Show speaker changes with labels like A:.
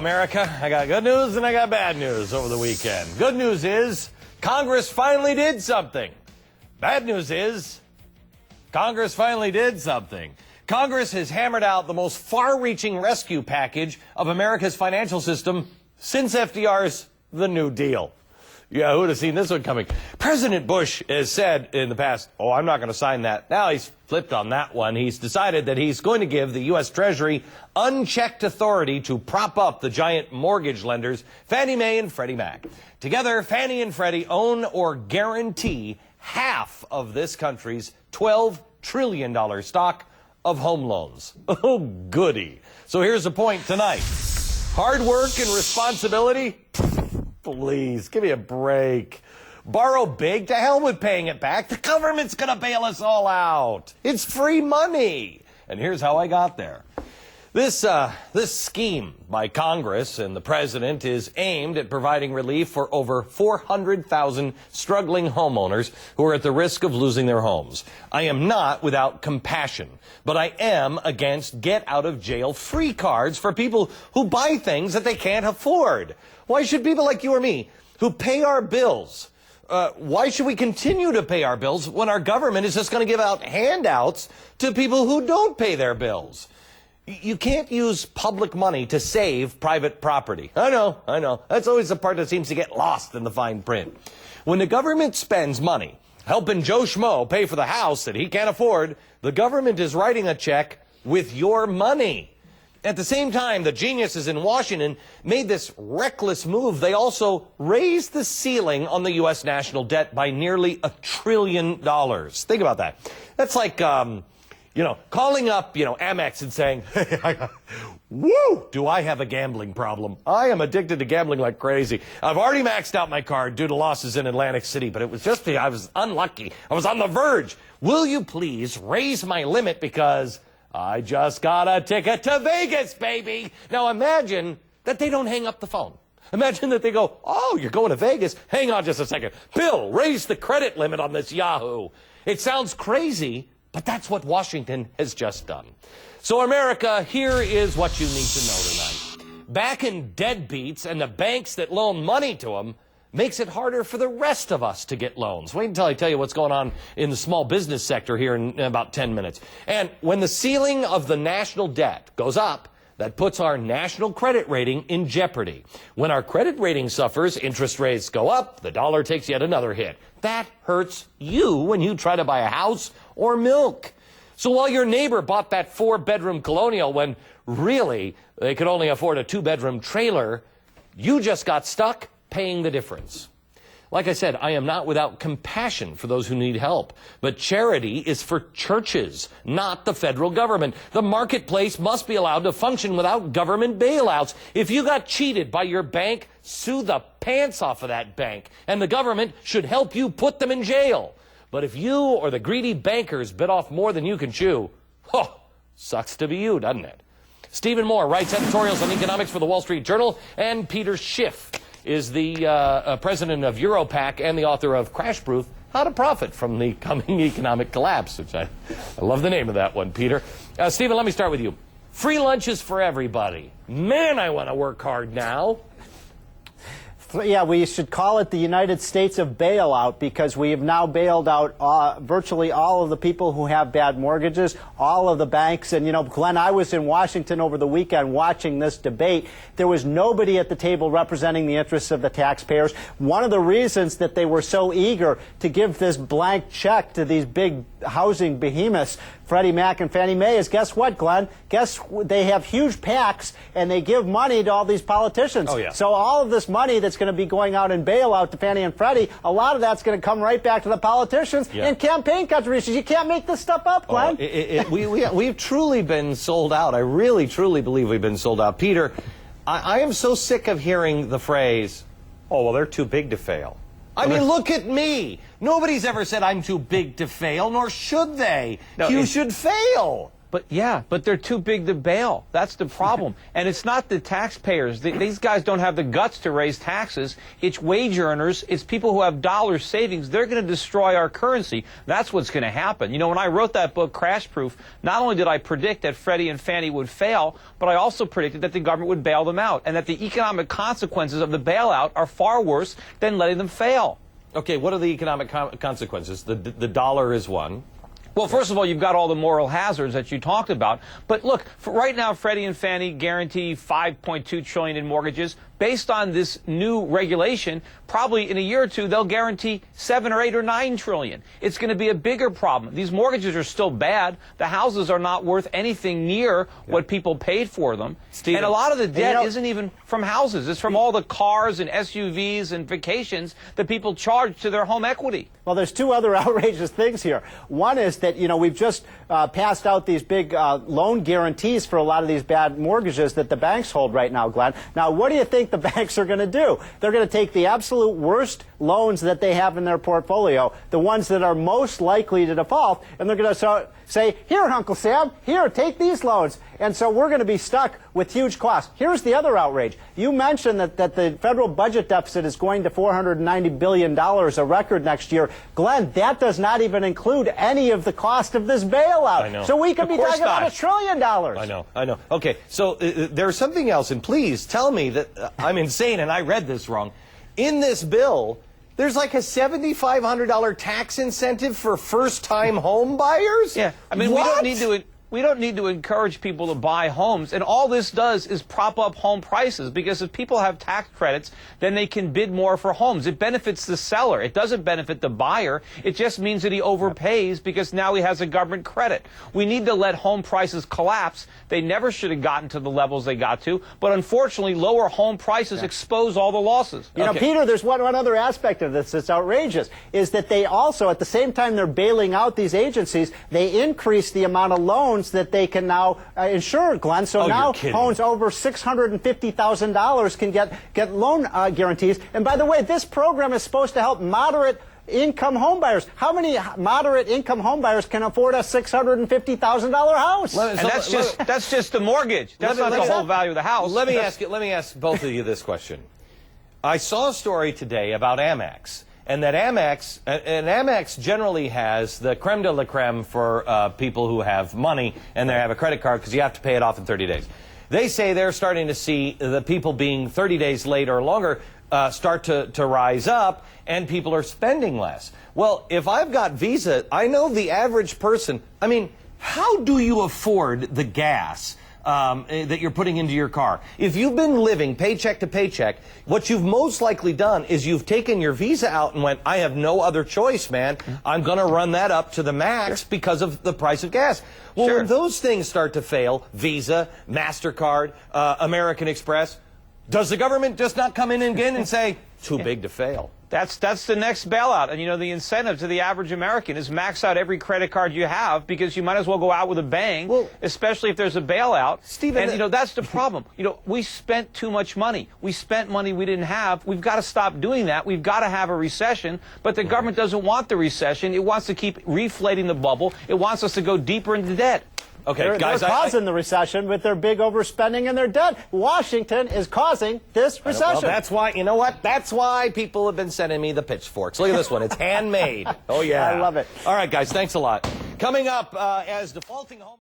A: America. I got good news and I got bad news over the weekend. Good news is Congress finally did something. Bad news is Congress finally did something. Congress has hammered out the most far-reaching rescue package of America's financial system since FDR's The New Deal. Yeah, who would have seen this one coming? President Bush has said in the past, oh, I'm not going to sign that. Now he's flipped on that one. He's decided that he's going to give the U.S. Treasury unchecked authority to prop up the giant mortgage lenders, Fannie Mae and Freddie Mac. Together, Fannie and Freddie own or guarantee half of this country's $12 trillion stock of home loans. Oh, goody. So here's the point tonight. Hard work and responsibility? Please, give me a break. Borrow big, to hell with paying it back. The government's going to bail us all out. It's free money. And here's how I got there. This scheme by Congress and the president is aimed at providing relief for over 400,000 struggling homeowners who are at the risk of losing their homes. I am not without compassion, but I am against get-out-of-jail-free cards for people who buy things that they can't afford. Why should people like you or me, who pay our bills, why should we continue to pay our bills when our government is just going to give out handouts to people who don't pay their bills? You can't use public money to save private property. I know. That's always the part that seems to get lost in the fine print. When the government spends money helping Joe Schmo pay for the house that he can't afford, the government is writing a check with your money. At the same time, the geniuses in Washington made this reckless move. They also raised the ceiling on the U.S. national debt by nearly $1 trillion. Think about that. That's like, calling up, Amex and saying, woo, do I have a gambling problem? I am addicted to gambling like crazy. I've already maxed out my card due to losses in Atlantic City, but it was just I was unlucky. I was on the verge. Will you please raise my limit because I just got a ticket to Vegas, baby. Now imagine that they don't hang up the phone. Imagine that they go, oh, you're going to Vegas? Hang on just a second. Bill, raise the credit limit on this Yahoo. It sounds crazy, but that's what Washington has just done. So America, here is what you need to know tonight. Backing deadbeats and the banks that loan money to them makes it harder for the rest of us to get loans. Wait until I tell you what's going on in the small business sector here in about 10 minutes. And when the ceiling of the national debt goes up, that puts our national credit rating in jeopardy. When our credit rating suffers, interest rates go up, the dollar takes yet another hit. That hurts you when you try to buy a house or milk. So while your neighbor bought that 4-bedroom colonial when really they could only afford a 2-bedroom trailer, you just got stuck paying the difference. Like I said, I am not without compassion for those who need help. But charity is for churches, not the federal government. The marketplace must be allowed to function without government bailouts. If you got cheated by your bank, sue the pants off of that bank. And the government should help you put them in jail. But if you or the greedy bankers bit off more than you can chew, sucks to be you, doesn't it? Stephen Moore writes editorials on economics for the Wall Street Journal, and Peter Schiff is the president of Europac and the author of Crash Proof, How to Profit from the Coming Economic Collapse, which I love the name of that one, Peter. Stephen, let me start with you. Free lunches for everybody. Man, I want to work hard now.
B: Yeah, we should call it the United States of bailout because we have now bailed out virtually all of the people who have bad mortgages, all of the banks. And, Glenn, I was in Washington over the weekend watching this debate. There was nobody at the table representing the interests of the taxpayers. One of the reasons that they were so eager to give this blank check to these big housing behemoths, Freddie Mac and Fannie Mae, is guess what, Glenn? They have huge PACs and they give money to all these politicians.
A: Oh, yeah.
B: So all of this money that's going to be going out in bailout to Fannie and Freddie, a lot of that's going to come right back to the politicians and campaign contributions. You can't make this stuff up, Glenn.
A: We've truly been sold out. I really, truly believe we've been sold out. Peter, I am so sick of hearing the phrase, oh, well, they're too big to fail. I mean, look at me. Nobody's ever said I'm too big to fail, nor should they. No, you should fail.
C: But they're too big to bail. That's the problem. And it's not the taxpayers. These guys don't have the guts to raise taxes. It's wage earners. It's people who have dollar savings. They're going to destroy our currency. That's what's going to happen. You know, when I wrote that book, Crash Proof, not only did I predict that Freddie and Fannie would fail, but I also predicted that the government would bail them out and that the economic consequences of the bailout are far worse than letting them fail.
A: Okay, what are the economic consequences? The dollar is one.
C: Well, first of all, you've got all the moral hazards that you talked about. But look, right now, Freddie and Fannie guarantee $5.2 trillion in mortgages. Based on this new regulation, probably in a year or two, they'll guarantee 7 or 8 or 9 trillion. It's going to be a bigger problem. These mortgages are still bad. The houses are not worth anything near what people paid for them.
A: Stephen,
C: and a lot of the debt isn't even from houses. It's from all the cars and SUVs and vacations that people charge to their home equity.
B: Well, there's two other outrageous things here. One is that, you know, we've just passed out these big loan guarantees for a lot of these bad mortgages that the banks hold right now, Glenn. Now, what do you think the banks are going to do? They're going to take the absolute worst loans that they have in their portfolio, the ones that are most likely to default, and they're going to say, here, Uncle Sam, here, take these loans. And so we're going to be stuck with huge costs. Here's the other outrage. You mentioned that the federal budget deficit is going to $490 billion, a record next year. Glenn, that does not even include any of the cost of this bailout.
A: I know.
B: So we could be talking about $1 trillion.
A: I know. Okay, so there's something else, and please tell me that I'm insane and I read this wrong. In this bill, there's like a $7,500 tax incentive for first-time home buyers?
C: Yeah, I mean,
A: what?
C: we don't need to encourage people to buy homes, and all this does is prop up home prices, because if people have tax credits, then they can bid more for homes. It benefits the seller. It doesn't benefit the buyer. It just means that he overpays because now he has a government credit. We need to let home prices collapse. They never should have gotten to the levels they got to, but unfortunately, lower home prices expose all the losses.
B: You know, Peter, there's one other aspect of this that's outrageous, is that they also, at the same time they're bailing out these agencies, they increase the amount of loans that they can now insure, Glenn. So now homes over $650,000 can get loan guarantees. And by the way, this program is supposed to help moderate income homebuyers. How many moderate income homebuyers can afford a $650,000 house?
C: And that's just the mortgage. That's not the whole value of the house.
A: Let me ask both of you this question. I saw a story today about Amex. And that Amex generally has the creme de la creme for people who have money and they have a credit card, because you have to pay it off in 30 days. They say they're starting to see the people being 30 days late or longer start to rise up, and people are spending less. Well, if I've got Visa, I know the average person, I mean, how do you afford the gas that you're putting into your car? If you've been living paycheck to paycheck, what you've most likely done is you've taken your Visa out and went, I have no other choice, man. I'm going to run that up to the max because of the price of gas. Well, when those things start to fail, Visa, MasterCard, American Express, does the government just not come in again and say, too big to fail?
C: That's the next bailout. And, you know, the incentive to the average American is max out every credit card you have, because you might as well go out with a bang, especially if there's a bailout.
A: Stephen,
C: and, you know, that's the problem. You know, we spent too much money. We spent money we didn't have. We've got to stop doing that. We've got to have a recession. But the government doesn't want the recession. It wants to keep reflating the bubble. It wants us to go deeper into debt.
B: Okay, guys, they're causing the recession with their big overspending and their debt. Washington is causing this recession.
A: Well, that's why, you know what? That's why people have been sending me the pitchforks. Look at this one. It's handmade. Oh, yeah.
B: I love it.
A: All right, guys, thanks a lot. Coming up, as defaulting home...